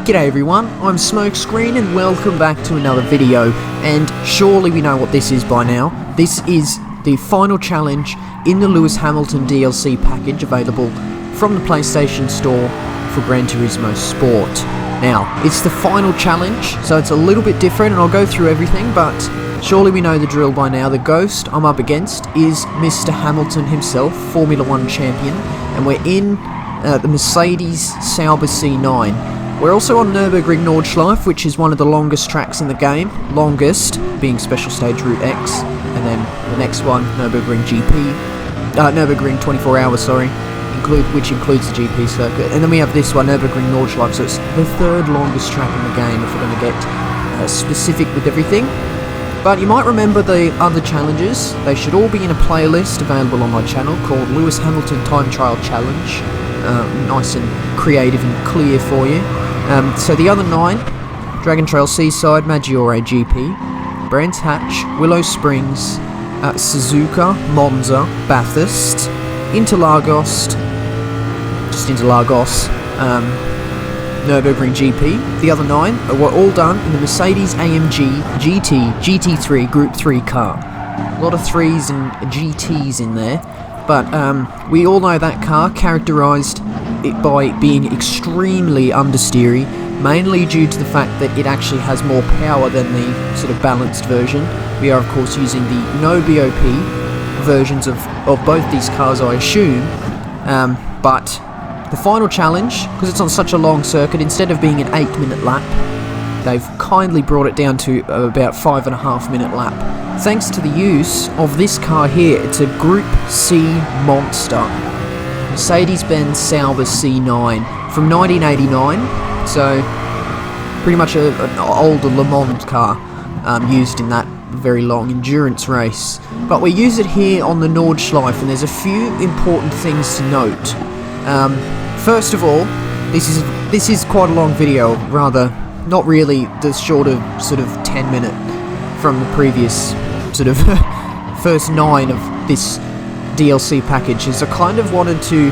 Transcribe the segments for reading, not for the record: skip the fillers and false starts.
G'day everyone, I'm Smokescreen and welcome back to another video, and surely we know what this is by now. This is the final challenge in the Lewis Hamilton DLC package available from the PlayStation Store for Gran Turismo Sport. Now, it's the final challenge, so it's a little bit different and I'll go through everything, but surely we know the drill by now. The ghost I'm up against is Mr. Hamilton himself, Formula 1 champion, and we're in the Mercedes Sauber C9. We're also on Nürburgring Nordschleife, which is one of the longest tracks in the game. Longest being Special Stage Route X, and then the next one, Nürburgring Nürburgring 24 Hours, sorry, which includes the GP circuit. And then we have this one, Nürburgring Nordschleife, so it's the third longest track in the game if we're going to get specific with everything. But you might remember the other challenges. They should all be in a playlist available on my channel called Lewis Hamilton Time Trial Challenge. Nice and creative and clear for you. So the other 9, Dragon Trail Seaside, Maggiore GP, Brands Hatch, Willow Springs, Suzuka, Monza, Bathurst, Interlagos, Nürburgring GP. The other 9 were all done in the Mercedes AMG GT GT3 Group 3 car. A lot of 3s and GTs in there, but we all know that car characterised it by being extremely understeery, mainly due to the fact that it actually has more power than the sort of balanced version. We are of course using the non-BoP versions of both these cars, I assume, but the final challenge, because it's on such a long circuit, instead of being an 8-minute lap, they've kindly brought it down to about 5.5-minute lap. Thanks to the use of this car here. It's a Group C monster, Mercedes-Benz Sauber C9 from 1989, so pretty much an older Le Mans car used in that very long endurance race. But we use it here on the Nordschleife, and there's a few important things to note. First of all, this is quite a long video, rather not really the shorter sort of 10-minute from the previous sort of first 9 of this DLC package, is I kind of wanted to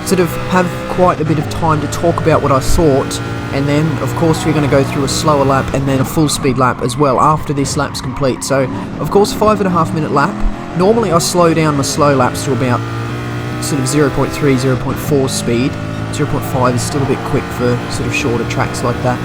sort of have quite a bit of time to talk about what I thought, and then of course we're going to go through a slower lap and then a full speed lap as well after this lap's complete. So of course 5.5-minute lap. Normally I slow down my slow laps to about sort of 0.3, 0.4 speed. 0.5 is still a bit quick for sort of shorter tracks like that.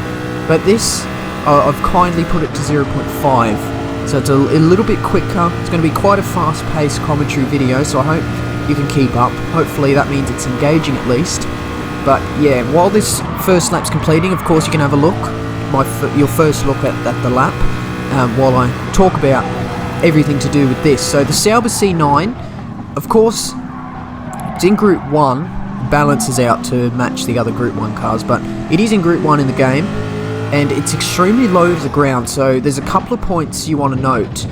But this, I've kindly put it to 0.5. So it's a little bit quicker. It's going to be quite a fast-paced commentary video, so I hope you can keep up. Hopefully that means it's engaging at least. But yeah, while this first lap's completing, of course you can have a look, your first look at the lap, while I talk about everything to do with this. So the Sauber C9, of course, it's in Group 1, balances out to match the other Group 1 cars, but it is in Group 1 in the game, and it's extremely low to the ground, so there's a couple of points you want to note.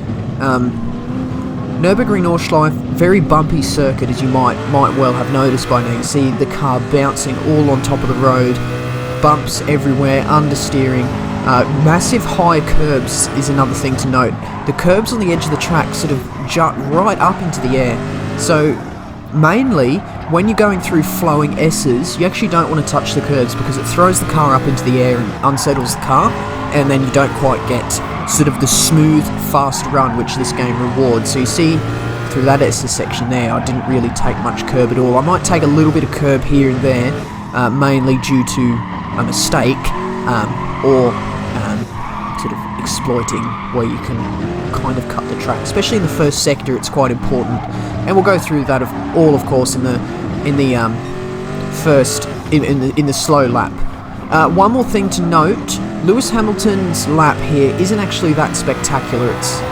Nürburgring Nordschleife, very bumpy circuit, as you might well have noticed by now. You see the car bouncing all on top of the road, bumps everywhere, understeering. Massive high curbs is another thing to note. The curbs on the edge of the track sort of jut right up into the air, so mainly when you're going through flowing S's, you actually don't want to touch the curbs because it throws the car up into the air and unsettles the car, and then you don't quite get sort of the smooth, fast run which this game rewards. So you see through that S's section there, I didn't really take much curb at all. I might take a little bit of curb here and there, mainly due to a mistake, or sort of exploiting where you can kind of cut the track, especially in the first sector. It's quite important, and we'll go through that of course in the slow lap. One more thing to note: Lewis Hamilton's lap here isn't actually that spectacular.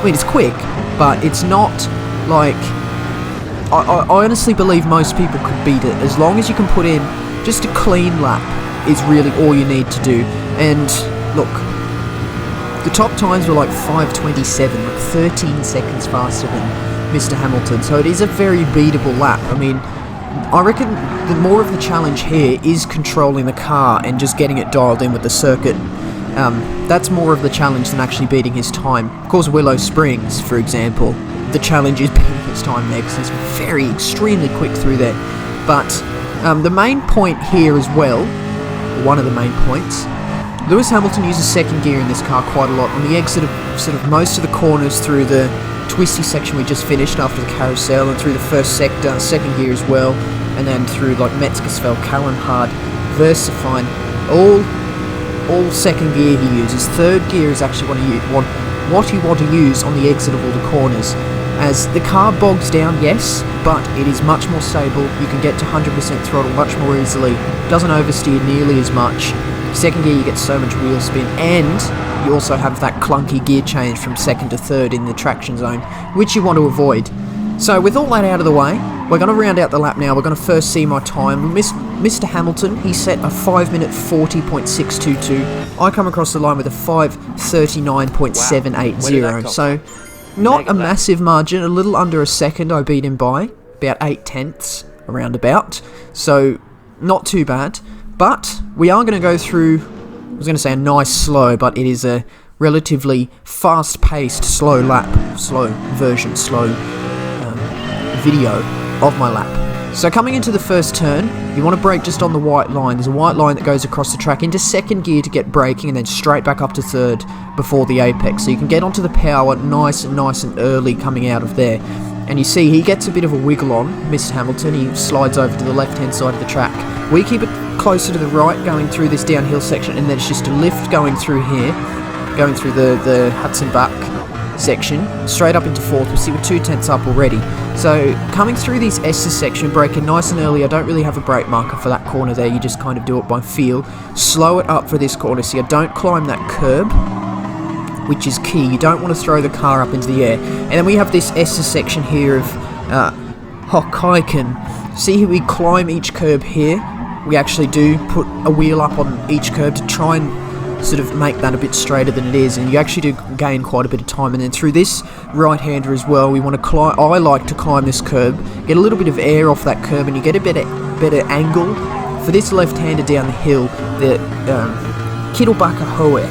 It's quick, but it's not like I honestly believe most people could beat it as long as you can put in just a clean lap. Is really all you need to do. And look, the top times were like 5:27, like 13 seconds faster than Mr. Hamilton, so it is a very beatable lap. I mean, I reckon the more of the challenge here is controlling the car and just getting it dialed in with the circuit. That's more of the challenge than actually beating his time. Of course, Willow Springs, for example, the challenge is beating his time there because he's extremely quick through there. But the main point here as well, one of the main points, Lewis Hamilton uses second gear in this car quite a lot. On the exit of sort of most of the corners through the twisty section we just finished after the carousel, and through the first sector, second gear as well, and then through like Metzgersfeld, Kallenhard, Versifine, all second gear he uses. Third gear is actually what you want to use on the exit of all the corners, as the car bogs down, yes, but it is much more stable. You can get to 100% throttle much more easily, doesn't oversteer nearly as much. Second gear you get so much wheel spin, and you also have that clunky gear change from second to third in the traction zone, which you want to avoid. So with all that out of the way, we're going to round out the lap now. We're going to first see my time. Mr. Hamilton, he set a 5-minute 40.622. I come across the line with a 5:39.780. Wow. So not a massive margin, a little under a second I beat him by, about 8/10 around about. So not too bad. But we are going to go through, I was going to say a nice slow, but it is a relatively fast-paced slow video of my lap. So coming into the first turn, you want to brake just on the white line. There's a white line that goes across the track into second gear to get braking, and then straight back up to third before the apex. So you can get onto the power nice and early coming out of there. And you see he gets a bit of a wiggle on, Mr. Hamilton. He slides over to the left-hand side of the track. We keep it closer to the right going through this downhill section, and then it's just a lift going through here, going through the Hudson Buck section, straight up into fourth. We see we're 2/10 up already. So coming through these S's section, braking nice and early. I don't really have a brake marker for that corner there. You just kind of do it by feel. Slow it up for this corner so you don't climb that curb, which is key. You don't want to throw the car up into the air. And then we have this S's section here of Hokkaiken. See how we climb each curb here? We actually do put a wheel up on each curb to try and sort of make that a bit straighter than it is, and you actually do gain quite a bit of time. And then through this right-hander as well, we want to climb. I like to climb this curb, get a little bit of air off that curb, and you get a better angle for this left-hander down the hill. The Kittelbacher Hohe,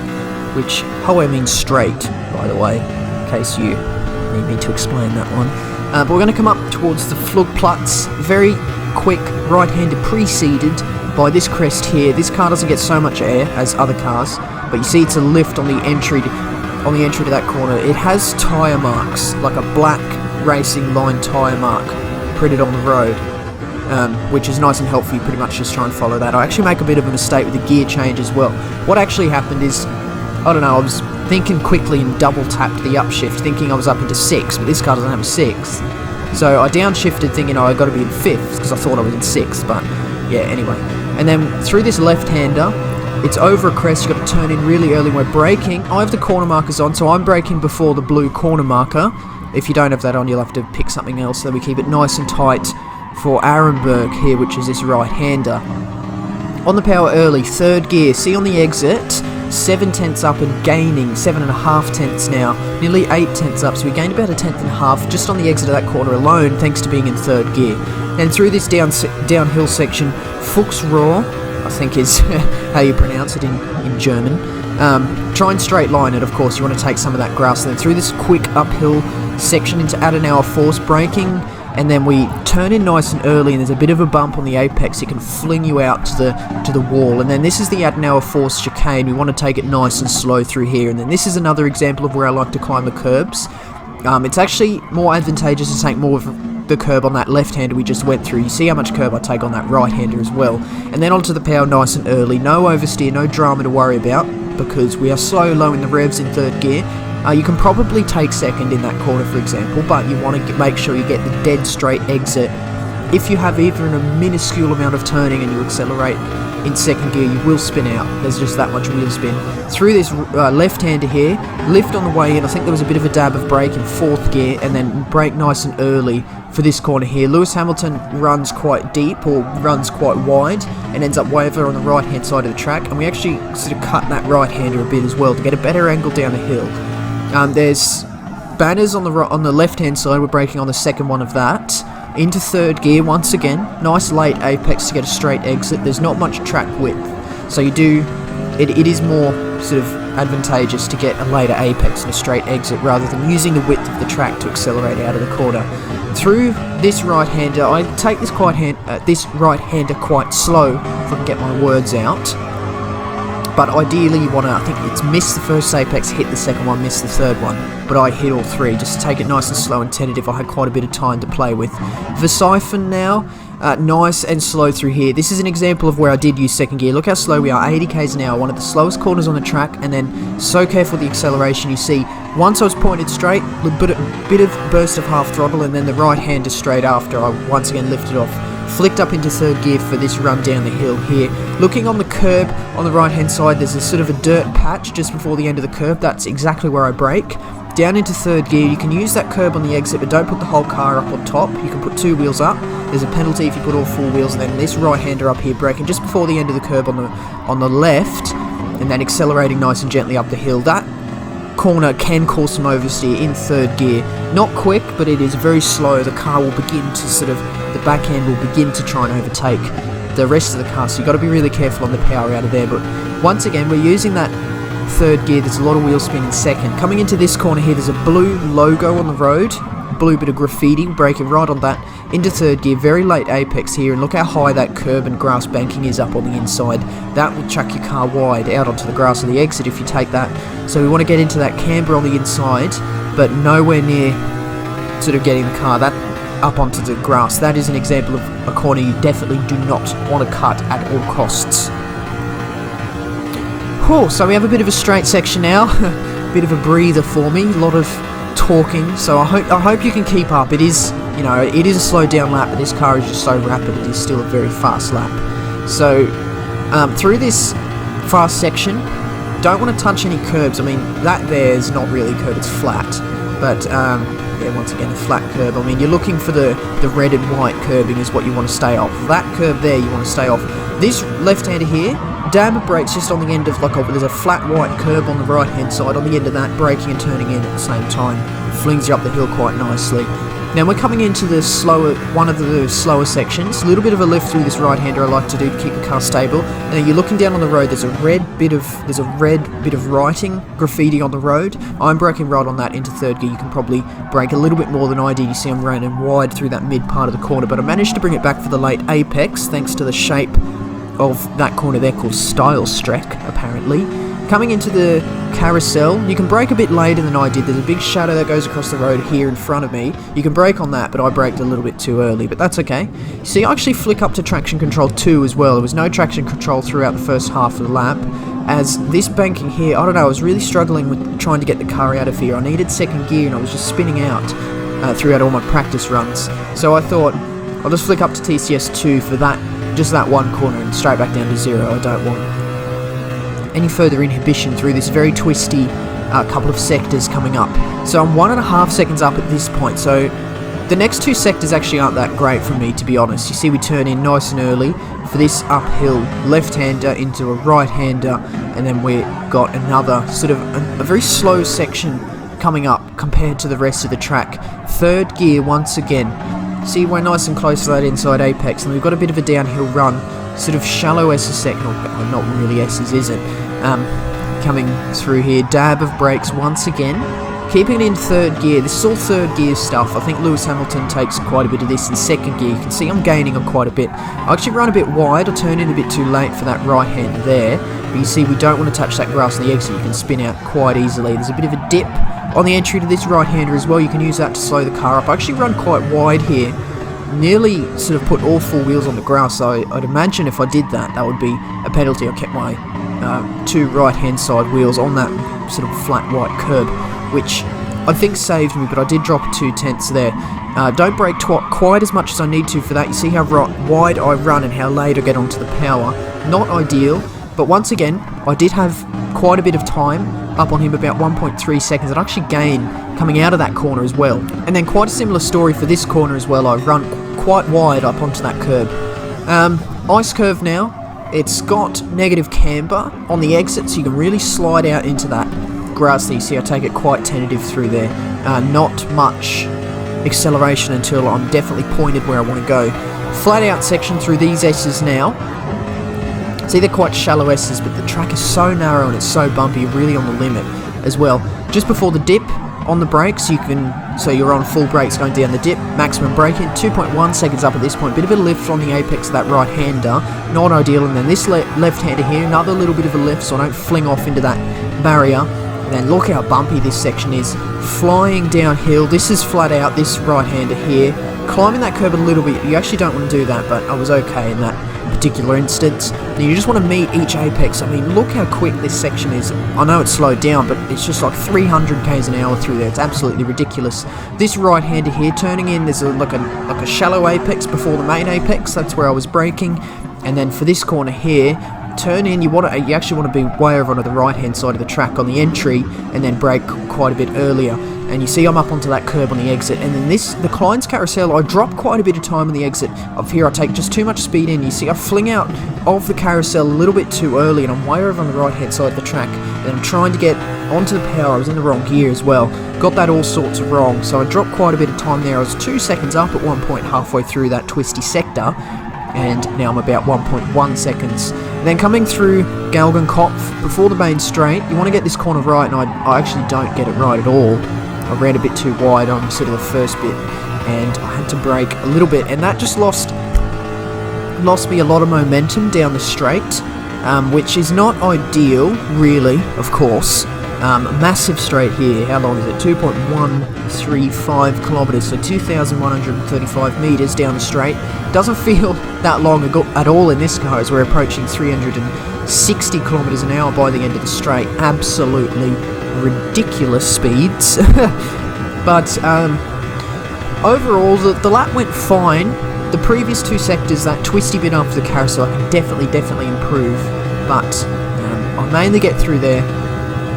which Hohe means straight, by the way, in case you need me to explain that one. But we're going to come up towards the Flugplatz, very quick right-hander preceded by this crest here. This car doesn't get so much air as other cars, but you see it's a lift on the entry to that corner. It has tyre marks, like a black racing line tyre mark printed on the road, which is nice and helpful. You pretty much just try and follow that. I actually make a bit of a mistake with the gear change as well. What actually happened is, I don't know, I was thinking quickly and double tapped the upshift, thinking I was up into 6th, but this car doesn't have a 6th. So I downshifted thinking, oh, I got to be in 5th, because I thought I was in 6th, but yeah, anyway. And then through this left-hander, it's over a crest. You've got to turn in really early. We're braking. I have the corner markers on, so I'm braking before the blue corner marker. If you don't have that on, you'll have to pick something else, so we keep it nice and tight for Arenberg here, which is this right-hander. On the power early, third gear. See on the exit, 7/10 up and gaining 7.5 now, nearly 8/10 up. So we gained about a 10.5 just on the exit of that corner alone, thanks to being in third gear. And through this downhill section, Fuchsrohr, I think is how you pronounce it in German. Try and straight line it, of course. You want to take some of that grass. And then through this quick uphill section into Adenauer Force, braking, and then we turn in nice and early, and there's a bit of a bump on the apex. It can fling you out to the wall. And then this is the Adenauer Force chicane. We want to take it nice and slow through here. And then this is another example of where I like to climb the curbs. It's actually more advantageous to take more of the curb on that left-hander we just went through. You see how much curb I take on that right-hander as well. And then onto the power nice and early. No oversteer, no drama to worry about, because we are so low in the revs in third gear. You can probably take second in that corner, for example, but you want to make sure you get the dead straight exit. If you have even a minuscule amount of turning and you accelerate in second gear, you will spin out. There's just that much wheel spin. Through this left-hander here, lift on the way in. I think there was a bit of a dab of brake in fourth gear, and then brake nice and early for this corner here. Lewis Hamilton runs quite deep, or runs quite wide, and ends up way over on the right-hand side of the track, and we actually sort of cut that right-hander a bit as well to get a better angle down the hill. There's banners on the left-hand side. We're braking on the second one of that. Into third gear once again. Nice late apex to get a straight exit. There's not much track width, so it is more sort of advantageous to get a later apex and a straight exit rather than using the width of the track to accelerate out of the corner. Through this right-hander, I take this right-hander quite slow if I can get my words out. but ideally you want to, I think it's miss the first apex, hit the second one, miss the third one, but I hit all three, just to take it nice and slow and tentative. I had quite a bit of time to play with. The siphon now, nice and slow through here. This is an example of where I did use second gear. Look how slow we are, 80 k's an hour, one of the slowest corners on the track, and then so careful with the acceleration. You see, once I was pointed straight, a bit of burst of half throttle, and then the right hander straight after I once again lifted off. Flicked up into third gear for this run down the hill here. Looking on the curb on the right hand side, there's a sort of a dirt patch just before the end of the curb. That's exactly where I brake. Down into third gear, you can use that curb on the exit, but don't put the whole car up on top. You can put two wheels up. There's a penalty if you put all four wheels, and then this right hander up here braking just before the end of the curb on the left, and then accelerating nice and gently up the hill. That corner can cause some oversteer in third gear. Not quick, but it is very slow. The car will begin to the back end will begin to try and overtake the rest of the car, so you've got to be really careful on the power out of there. But once again, we're using that third gear. There's a lot of wheel spin in second. Coming into this corner here, there's a blue logo on the road, blue bit of graffiti, braking right on that, into third gear, very late apex here, and look how high that curb and grass banking is up on the inside. That will chuck your car wide out onto the grass of the exit if you take that. So we want to get into that camber on the inside, but nowhere near sort of getting the car that up onto the grass. That is an example of a corner you definitely do not want to cut at all costs. Whew, so we have a bit of a straight section now, a bit of a breather for me, a lot of talking, so I hope you can keep up. It is, you know, it is a slowed down lap, but this car is just so rapid, it is still a very fast lap. So through this fast section, don't want to touch any curbs. I mean, that there is not really a curb, it's flat, but yeah, once again, a flat curb. I mean, you're looking for the red and white curbing is what you want to stay off. That curb there you want to stay off. This left-hander here, dab of brakes just on the end of, there's a flat white curb on the right-hand side, on the end of that, braking and turning in at the same time. Flings you up the hill quite nicely. Now we're coming into the one of the slower sections. A little bit of a lift through this right-hander I like to do to keep the car stable. Now you're looking down on the road, there's a red bit of writing, graffiti on the road. I'm braking right on that into third gear. You can probably brake a little bit more than I did. You see I'm running wide through that mid part of the corner, but I managed to bring it back for the late apex thanks to the shape of that corner there called Style Streck, apparently. Coming into the carousel, you can brake a bit later than I did. There's a big shadow that goes across the road here in front of me. You can brake on that, but I braked a little bit too early, but that's okay. See, I actually flick up to traction control 2 as well. There was no traction control throughout the first half of the lap, as this banking here, I don't know, I was really struggling with trying to get the car out of here. I needed second gear and I was just spinning out throughout all my practice runs. So I thought, I'll just flick up to TCS 2 for that, just that one corner, and straight back down to 0. I don't want any further inhibition through this very twisty couple of sectors coming up. So I'm 1.5 seconds up at this point, so the next two sectors actually aren't that great for me, to be honest. You see we turn in nice and early for this uphill left-hander into a right-hander, and then we got another sort of a very slow section coming up compared to the rest of the track. Third gear once again. See, we're nice and close to that inside apex, and we've got a bit of a downhill run, sort of shallow S's second, or not really S's, is it? Coming through here, dab of brakes once again, keeping it in third gear. This is all third gear stuff. I think Lewis Hamilton takes quite a bit of this in second gear. You can see I'm gaining on quite a bit. I actually run a bit wide, I turn in a bit too late for that right hand there, but you see we don't want to touch that grass on the exit. You can spin out quite easily. There's a bit of a dip on the entry to this right-hander as well. You can use that to slow the car up. I actually run quite wide here, nearly sort of put all four wheels on the grass, so I'd imagine if I did that, that would be a penalty. I kept my two right-hand side wheels on that sort of flat white curb, which I think saved me, but I did drop 2/10 there. Don't brake quite as much as I need to for that. You see how wide I run and how late I get onto the power. Not ideal, but once again, I did have quite a bit of time up on him, about 1.3 seconds. I'd actually gained coming out of that corner as well. And then quite a similar story for this corner as well. I run quite wide up onto that curb. Ice curve now. It's got negative camber on the exit, so you can really slide out into that grass there. You see I take it quite tentative through there. Not much acceleration until I'm definitely pointed where I want to go. Flat out section through these S's now. See, they're quite shallow S's, but the track is so narrow and it's so bumpy, really on the limit as well. Just before the dip, on the brakes, so you're on full brakes going down the dip, maximum braking, 2.1 seconds up at this point, bit of a lift on the apex of that right-hander, not ideal, and then this left-hander here, another little bit of a lift so I don't fling off into that barrier, and then look how bumpy this section is, flying downhill, this is flat out, this right-hander here, climbing that curb a little bit, you actually don't want to do that, but I was okay in that particular instance. Now you just want to meet each apex. I mean, look how quick this section is. I know it's slowed down, but it's just like 300 k's an hour through there. It's absolutely ridiculous. This right-hander here, turning in, there's like a shallow apex before the main apex. That's where I was braking. And then for this corner here, turn in. You actually want to be way over onto the right-hand side of the track on the entry, and then brake quite a bit earlier. And you see I'm up onto that curb on the exit, and then the Klein's carousel, I drop quite a bit of time on the exit. Up here I take just too much speed in, you see I fling out of the carousel a little bit too early, and I'm way over on the right hand side of the track, and I'm trying to get onto the power. I was in the wrong gear as well, got that all sorts of wrong, so I dropped quite a bit of time there. I was 2 seconds up at one point halfway through that twisty sector, and now I'm about 1.1 seconds. Then coming through Galgenkopf, before the main straight, you want to get this corner right, and I actually don't get it right at all. I ran a bit too wide on sort of the first bit, and I had to brake a little bit, and that just lost me a lot of momentum down the straight, which is not ideal, really, of course. Massive straight here, how long is it? 2.135 kilometers, so 2,135 meters down the straight. Doesn't feel that long at all in this car, as we're approaching 360 kilometers an hour by the end of the straight. Absolutely ridiculous speeds. But overall the lap went fine. The previous two sectors, that twisty bit after the carousel, I can definitely improve, but I mainly get through there.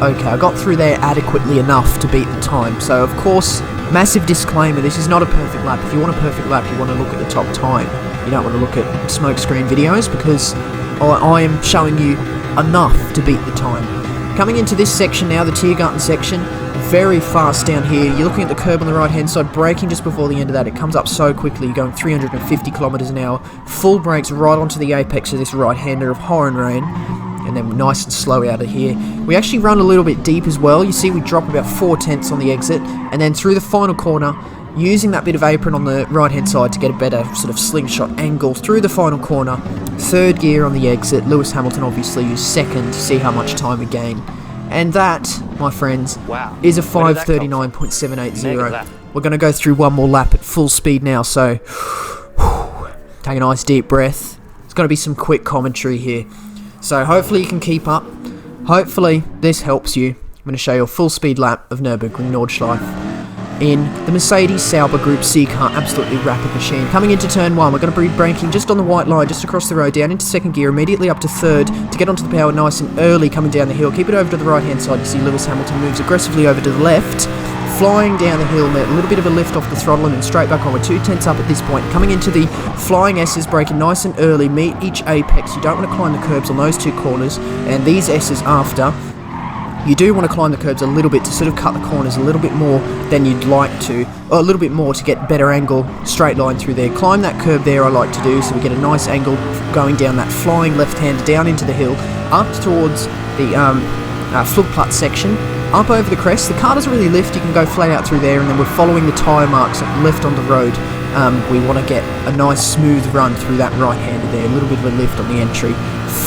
Okay, I got through there adequately enough to beat the time. So of course, massive disclaimer, this is not a perfect lap. If you want a perfect lap, you want to look at the top time. You don't want to look at Smokescreen videos, because I am showing you enough to beat the time. Coming into this section now, the Tiergarten section, very fast down here. You're looking at the curb on the right-hand side, braking just before the end of that. It comes up so quickly, you're going 350 kilometers an hour. Full brakes right onto the apex of this right-hander of Horn Rain, and then nice and slow out of here. We actually run a little bit deep as well. You see we drop about 4/10 on the exit, and then through the final corner, using that bit of apron on the right-hand side to get a better sort of slingshot angle through the final corner. Third gear on the exit. Lewis Hamilton obviously used second to see how much time we gain. And that, my friends, is a 5:39.780. We're going to go through one more lap at full speed now, so take a nice deep breath. It's going to be some quick commentary here. So hopefully you can keep up. Hopefully this helps you. I'm going to show you a full speed lap of Nürburgring Nordschleife in the Mercedes Sauber Group C car, absolutely rapid machine. Coming into turn 1, we're going to be braking just on the white line, just across the road, down into second gear, immediately up to third, to get onto the power nice and early, coming down the hill. Keep it over to the right hand side, you see Lewis Hamilton moves aggressively over to the left, flying down the hill, a little bit of a lift off the throttle, and then straight back on. We're 2/10 up at this point. Coming into the flying S's, braking nice and early, meet each apex. You don't want to climb the curbs on those two corners, and these S's after. You do want to climb the curbs a little bit to sort of cut the corners a little bit more than you'd like to, or a little bit more to get better angle, straight line through there. Climb that curb there, I like to do, so we get a nice angle going down that flying left-hander down into the hill, up towards the Flugplatz section, up over the crest. The car doesn't really lift, you can go flat out through there, and then we're following the tyre marks left on the road. We want to get a nice smooth run through that right-hander there, a little bit of a lift on the entry.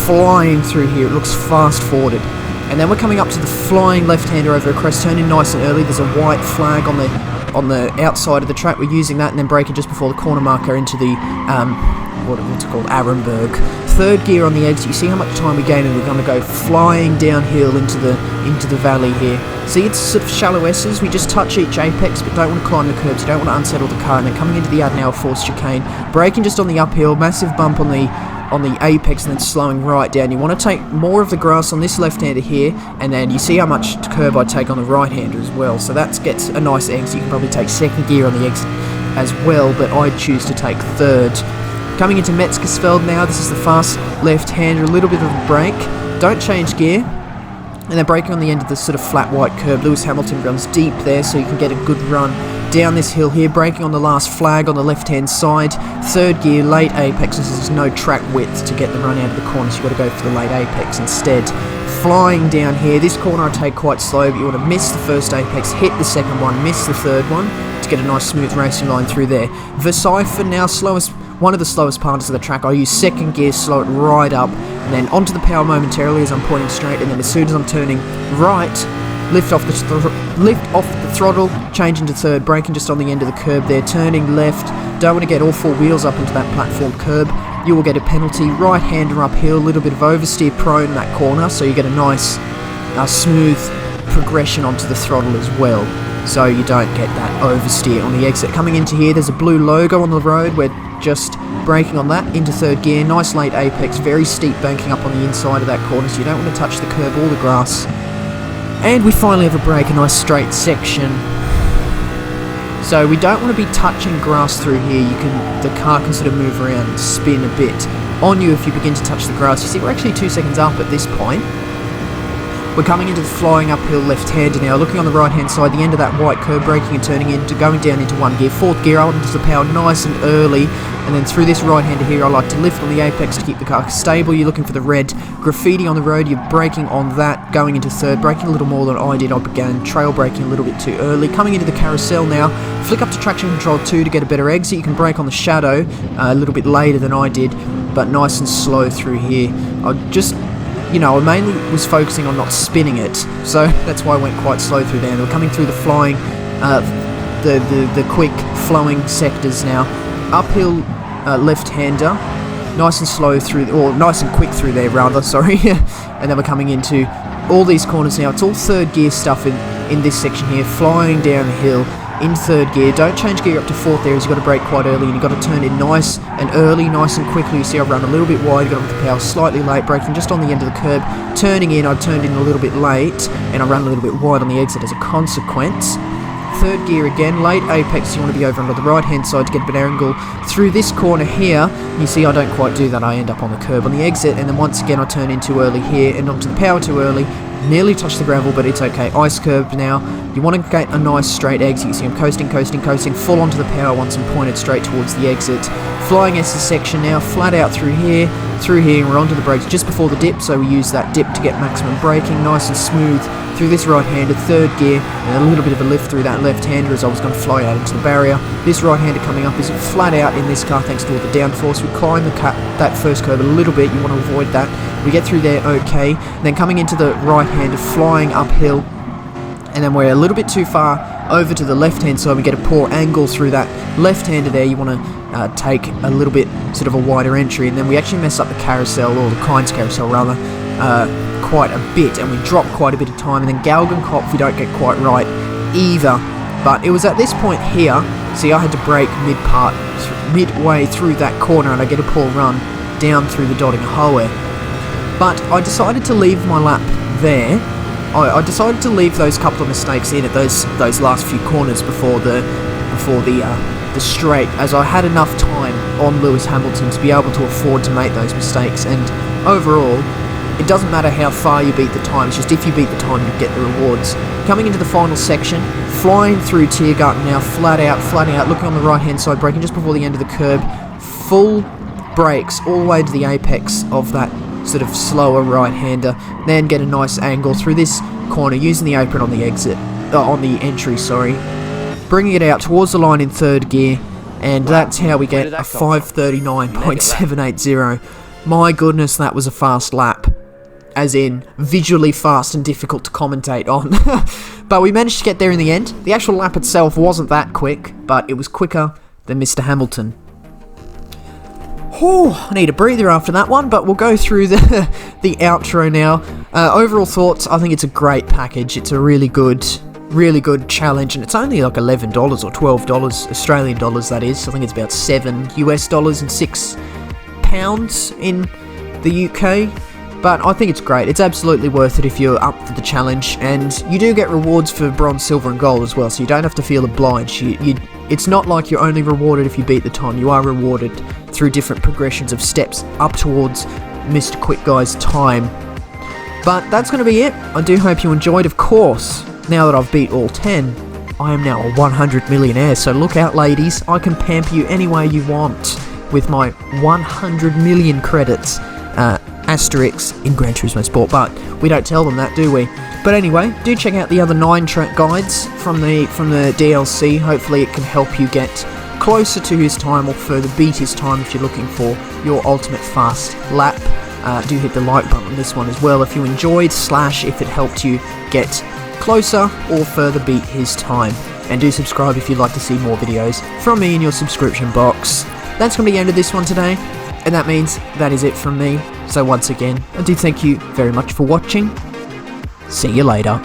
Flying through here, it looks fast-forwarded. And then we're coming up to the flying left-hander over a crest, turning nice and early. There's a white flag on the outside of the track. We're using that, and then braking just before the corner marker into the what's it called, Arenberg. Third gear on the exit. You see how much time we gain, and we're going to go flying downhill into the valley here. See, it's sort of shallow S's. We just touch each apex, but don't want to climb the curbs. You don't want to unsettle the car. And then coming into the Adenauer Force chicane, braking just on the uphill, massive bump on the apex, and then slowing right down. You want to take more of the grass on this left-hander here, and then you see how much curb I take on the right-hander as well. So that gets a nice exit. You can probably take second gear on the exit as well, but I choose to take third. Coming into Metzgersfeld now, this is the fast left-hander, a little bit of a brake. Don't change gear. And then braking on the end of the sort of flat white curb. Lewis Hamilton runs deep there, so you can get a good run down this hill here. Braking on the last flag on the left-hand side. Third gear, late apex. There's no track width to get the run out of the corner, so you've got to go for the late apex instead. flying down here. This corner I take quite slow, but you want to miss the first apex, hit the second one, miss the third one to get a nice smooth racing line through there. Versailles for now, one of the slowest parts of the track. I use second gear, slow it right up, and then onto the power momentarily as I'm pointing straight, and then as soon as I'm turning right, lift off the throttle, change into third, braking just on the end of the curb there, turning left. Don't want to get all four wheels up into that platform curb. You will get a penalty. Right-hander uphill, a little bit of oversteer prone in that corner, so you get a nice smooth progression onto the throttle as well, so you don't get that oversteer on the exit. Coming into here, there's a blue logo on the road. We're just braking on that into third gear. Nice late apex, very steep banking up on the inside of that corner, so you don't want to touch the curb or the grass. And we finally have a break, a nice straight section. So we don't want to be touching grass through here. The car can sort of move around and spin a bit on you if you begin to touch the grass. You see, we're actually 2 seconds up at this point. We're coming into the flying uphill left-hander now, looking on the right-hand side, the end of that white curb, braking and turning into, going down into one gear, fourth gear, up into the power nice and early, and then through this right-hander here, I like to lift on the apex to keep the car stable. You're looking for the red graffiti on the road, you're braking on that, going into third, braking a little more than I did. I began trail braking a little bit too early. Coming into the carousel now, flick up to traction control 2 to get a better exit. You can brake on the shadow a little bit later than I did, but nice and slow through here. I mainly was focusing on not spinning it, so that's why I went quite slow through there. And we're coming through the flying, the quick flowing sectors now. Uphill left-hander, nice and slow through, or nice and quick through there rather, sorry. And then we're coming into all these corners now. It's all third gear stuff in this section here, flying down the hill in third gear. Don't change gear up to fourth there, as you've got to brake quite early, and you've got to turn in nice and early, nice and quickly. You see I've run a little bit wide, got off the power slightly late, braking just on the end of the curb. Turning in, I turned in a little bit late, and I ran a little bit wide on the exit as a consequence. Third gear again, late apex, you want to be over onto the right hand side to get a better angle through this corner here. You see I don't quite do that, I end up on the curb on the exit, and then once again I turn in too early here and onto the power too early. Nearly touched the gravel, but it's okay. Ice curb now. You want to get a nice straight exit. You see I'm coasting, full onto the power once I'm pointed straight towards the exit. Flying S's section now, flat out through here, and we're onto the brakes just before the dip, so we use that dip to get maximum braking, nice and smooth through this right-hander, third gear, and a little bit of a lift through that left-hander as I was going to fly out into the barrier. This right-hander coming up is flat out in this car thanks to all the downforce. We climb that first curve a little bit, you want to avoid that. We get through there okay, and then coming into the right-hander, flying uphill, and then we're a little bit too far over to the left-hand side. We get a poor angle through that left-hander there. You want to take a little bit sort of a wider entry, and then we actually mess up the carousel, or the Kynes carousel rather, quite a bit, and we drop quite a bit of time, and then Galgenkopf we don't get quite right either. But it was at this point here, see I had to brake midway through that corner, and I get a poor run down through the Dodingerhohe. But I decided to leave my lap there. I decided to leave those couple of mistakes in at those last few corners before the straight, as I had enough time on Lewis Hamilton to be able to afford to make those mistakes. And overall, it doesn't matter how far you beat the time, it's just if you beat the time you get the rewards. Coming into the final section, flying through Tiergarten now, flat out, looking on the right hand side, braking just before the end of the curb, full brakes all the way to the apex of that sort of slower right-hander, then get a nice angle through this corner using the apron on the entry, bringing it out towards the line in third gear, and that's how we get a 5:39.780. My goodness, that was a fast lap, as in visually fast and difficult to commentate on. But we managed to get there in the end. The actual lap itself wasn't that quick, but it was quicker than Mr. Hamilton. I need a breather after that one, but we'll go through the outro now. Overall thoughts, I think it's a great package. It's a really good challenge, and it's only like $11 or $12 Australian dollars, that is. I think it's about $7 US and £6 in the UK. But I think it's great. It's absolutely worth it if you're up for the challenge, and you do get rewards for bronze, silver and gold as well, so you don't have to feel obliged. It's not like you're only rewarded if you beat the time. You are rewarded through different progressions of steps up towards Mr. Quick Guy's time. But that's going to be it. I do hope you enjoyed. Of course, now that I've beat all 10, I am now a 100 millionaire, so look out ladies, I can pamper you any way you want with my 100 million credits. asterisks in Gran Turismo Sport, but we don't tell them that, do we? But anyway, do check out the other 9 track guides from the DLC. Hopefully it can help you get closer to his time or further beat his time if you're looking for your ultimate fast lap. Do hit the like button on this one as well if you enjoyed, / if it helped you get closer or further beat his time. And do subscribe if you'd like to see more videos from me in your subscription box. That's going to be the end of this one today, and that means that is it from me. So once again, I do thank you very much for watching. See you later.